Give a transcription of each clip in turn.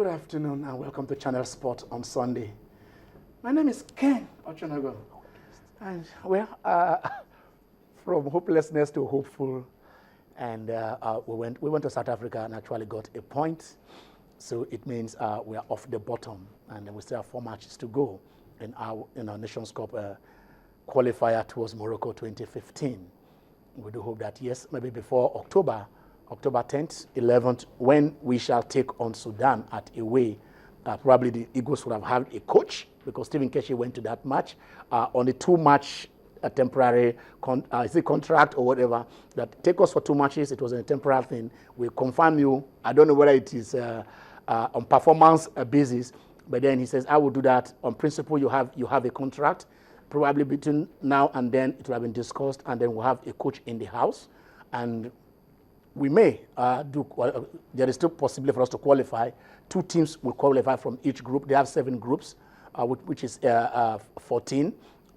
Good afternoon and welcome to Channel Sport on Sunday. My name is Ken Ochonago. And from hopelessness to hopeful, and we went to South Africa and actually got a point. So it means we are off the bottom, and we still have 4 matches to go in our Nations Cup qualifier towards Morocco 2015. We do hope that, yes, maybe before October 10th, 11th, when we shall take on Sudan at away, probably the Eagles would have had a coach because Stephen Keshi went to that match on a 2-match temporary contract or whatever. That take us for 2 matches. It was a temporary thing. We confirm you. I don't know whether it is on performance basis, but then he says I will do that on principle. You have a contract. Probably between now and then it will have been discussed, and then we'll have a coach in the house, and we may there is still possibility for us to qualify. 2 teams will qualify from each group. They have 7 groups, which is 14.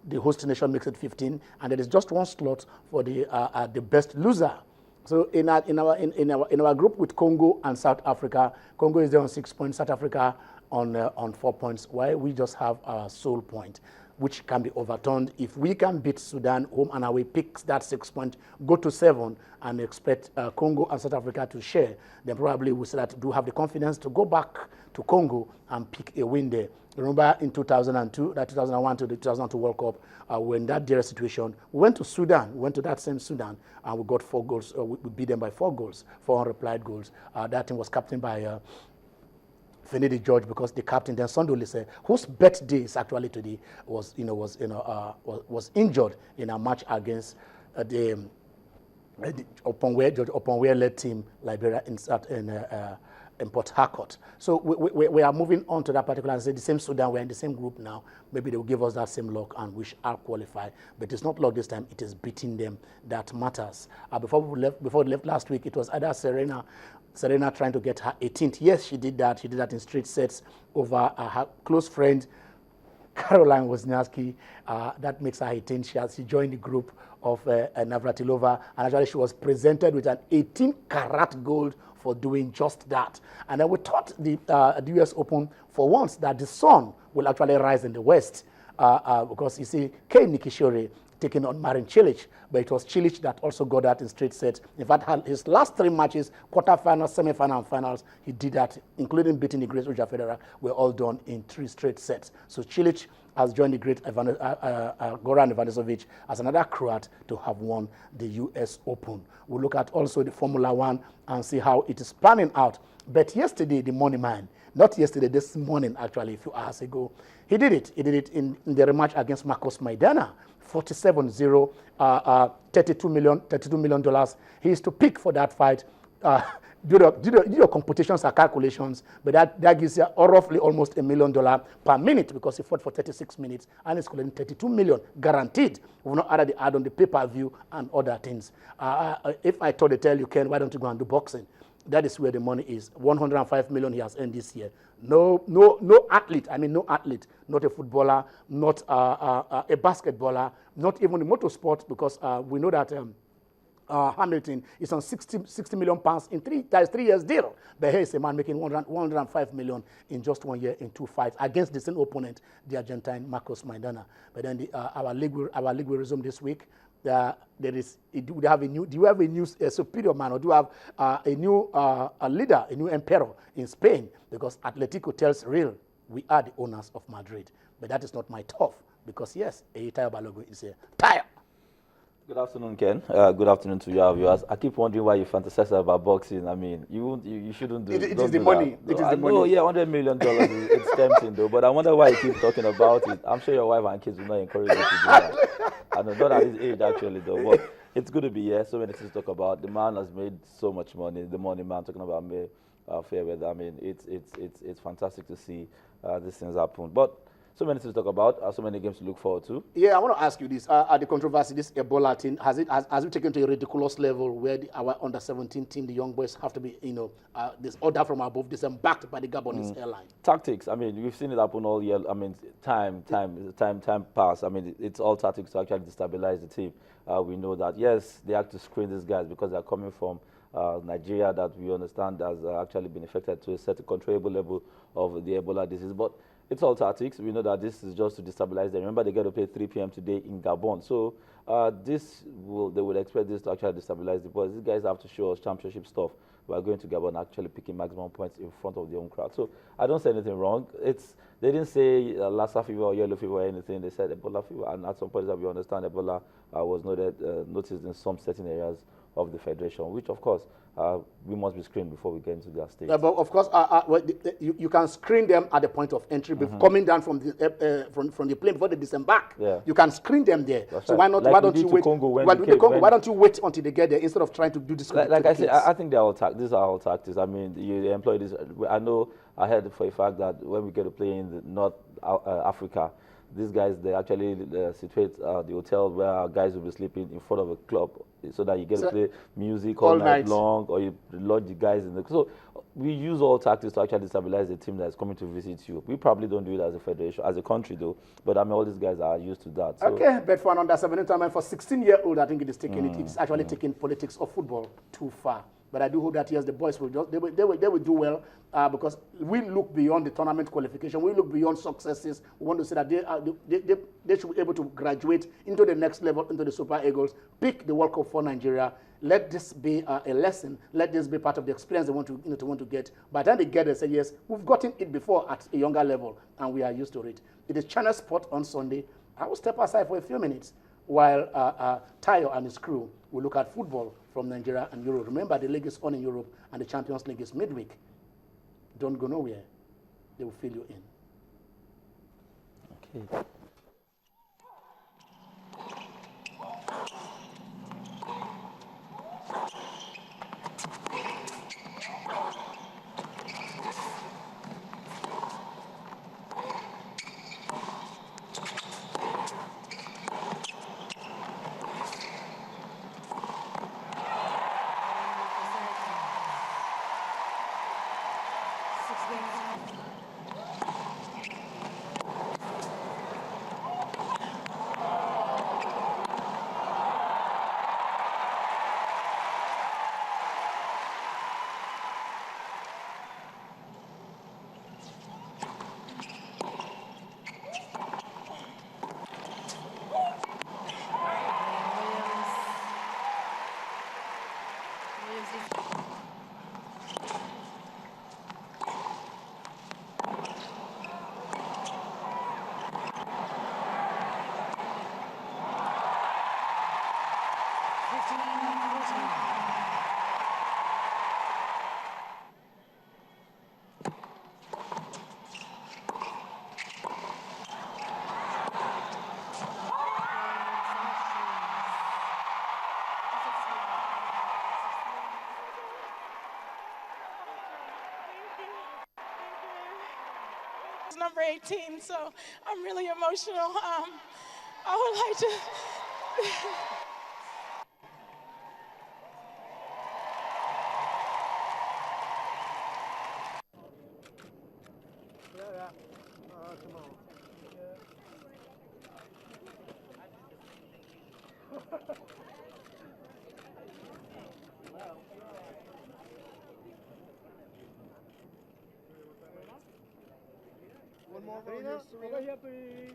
The host nation makes it 15, and there is just 1 slot for the best loser. So in our group with Congo and South Africa, Congo is there on 6 points, South Africa on 4 points. While we just have our sole point, which can be overturned if we can beat Sudan home and away, pick that 6 point, go to 7, and expect Congo and South Africa to share. Then probably we do have the confidence to go back to Congo and pick a win there. Remember in 2002, that 2001 to the 2002 World Cup, when that dear situation, we went to Sudan, we went to that same Sudan, and we got 4 goals. We beat them by 4 goals, 4 unreplied goals. That team was captained by Finidi George, because the captain then Sondolise, whose birthday is actually today, was injured in a match against the Oponwe led team Liberia in Port Harcourt. So we are moving on to that particular and say the same Sudan, we're in the same group now. Maybe they will give us that same luck and we shall qualify. But it's not luck this time, it is beating them that matters. Before we left last week, it was either Serena trying to get her 18th. Yes, she did that. She did that in straight sets over her close friend, Caroline Wozniacki. That makes her 18th. She joined the group of Navratilova, and actually she was presented with an 18-karat gold for doing just that. And then we thought the US Open, for once, that the sun will actually rise in the West, because you see, Kei Nishikori taking on Marin Cilic, but it was Cilic that also got that in straight sets. In fact, his last 3 matches, quarterfinals, semifinals, and finals, he did that, including beating the great Roger Federer, were all done in 3 straight sets. So Cilic has joined the great Goran Ivanisevic as another Croat to have won the US Open. We'll look at also the Formula One and see how it is panning out. But yesterday, the money man, not yesterday, this morning actually, a few hours ago, he did it. He did it in the rematch against Marcos Maidana. 47-0, $32 million. He is to pick for that fight. Do your computations or calculations, but that gives you roughly almost $1 million per minute, because he fought for 36 minutes and he's collecting $32 million guaranteed. We've not added the add on the pay-per-view and other things. If I thought to tell you, Ken, why don't you go and do boxing? That is where the money is. $105 million he has earned this year. No athlete, not a footballer, not a basketballer, not even a motorsport, because we know that Hamilton is on 60 million pounds in 3 years deal. But here is a man making 105 million in just 1 year in 2 fights against the same opponent, the Argentine Marcos Maidana. But then our league will resume this week. Do you have a new superior man, or do you have a new leader, a new emperor in Spain? Because Atletico tells Real, we are the owners of Madrid. But that is not my turf, because yes, Tayo Balogun is here. Tayo! Good afternoon, Ken. Good afternoon to your viewers. I keep wondering why you fantasize about boxing. I mean, you shouldn't do it. It is the money. It is the money. Oh, yeah, $100 million it's tempting, though. But I wonder why you keep talking about it. I'm sure your wife and kids will not encourage you to do that. I know, not at his age, actually, though. But it's good to be here. So many things to talk about. The man has made so much money. The money man, talking about me, Fairweather. I mean, it's fantastic to see these things happen. But so many things to talk about, so many games to look forward to. Yeah, I want to ask you this. The controversy, this Ebola thing, has it taken to a ridiculous level where our under-17 team, the young boys, have to be, this order from above, disembarked by the Gabonese airline? Tactics. I mean, we've seen it happen all year. I mean, time pass. I mean, it's all tactics to actually destabilize the team. We know that, yes, they have to screen these guys because they're coming from Nigeria, that we understand has actually been affected to a certain controllable level of the Ebola disease. But it's all tactics. We know that this is just to destabilize them. Remember, they get to play 3 p.m. today in Gabon. So they would expect this to actually destabilize the boys. These guys have to show us championship stuff. We are going to Gabon actually picking maximum points in front of the home crowd. So I don't say anything wrong. They didn't say Lassa fever or yellow fever or anything. They said Ebola fever. And at some point that we understand Ebola was noticed in some certain areas of the federation, which of course we must be screened before we get into their state. But of course, you can screen them at the point of entry, coming down from the plane before they disembark. Yeah. You can screen them there. That's so right. why not? Like why don't you wait? Why don't you wait until they get there instead of trying to do this? Like I said, I think they're all these are all tactics. I mean, you employ this. I know. I heard for a fact that when we get to play in North Africa, these guys, they actually situate the hotel where our guys will be sleeping in front of a club so that you get to play music all night long, or you lodge the guys in the... So we use all tactics to actually stabilize the team that's coming to visit you. We probably don't do it as a federation, as a country though, but I mean, all these guys are used to that. So. Okay, but for an under-17 tournament, for 16-year-old, I think it is taking it's actually taking politics of football too far. But I do hope that yes, the boys will just, they will do well because we look beyond the tournament qualification. We look beyond successes. We want to say that they should be able to graduate into the next level, into the Super Eagles, pick the World Cup for Nigeria. Let this be a lesson. Let this be part of the experience they want to get. By the time they get there, say yes, we've gotten it before at a younger level, and we are used to it. It is Channel Sport on Sunday. I will step aside for a few minutes while Tayo and his crew will look at football from Nigeria and Europe. Remember, the league is on in Europe, and the Champions League is midweek. Don't go nowhere. They will fill you in. Okay. Number 18, so I'm really emotional. I would like to... Come on. One more Serena. Over here, please.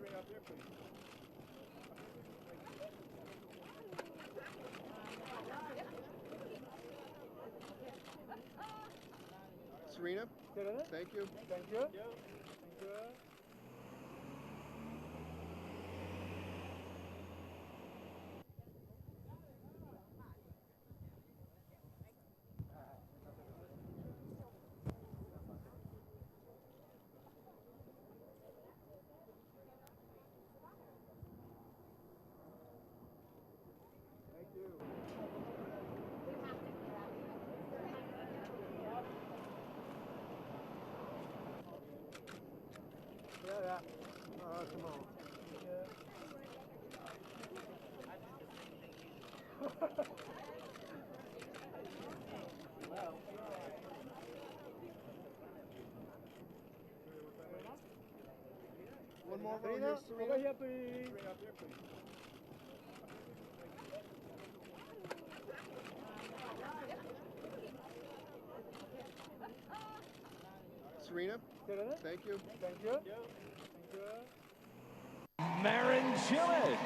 Serena, thank you. Thank you. Thank you. Yeah. Come on. One more Serena. Over here, please. Serena, Thank you. Thank you. Marin Cilic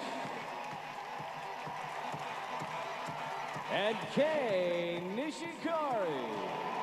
and Kei Nishikori.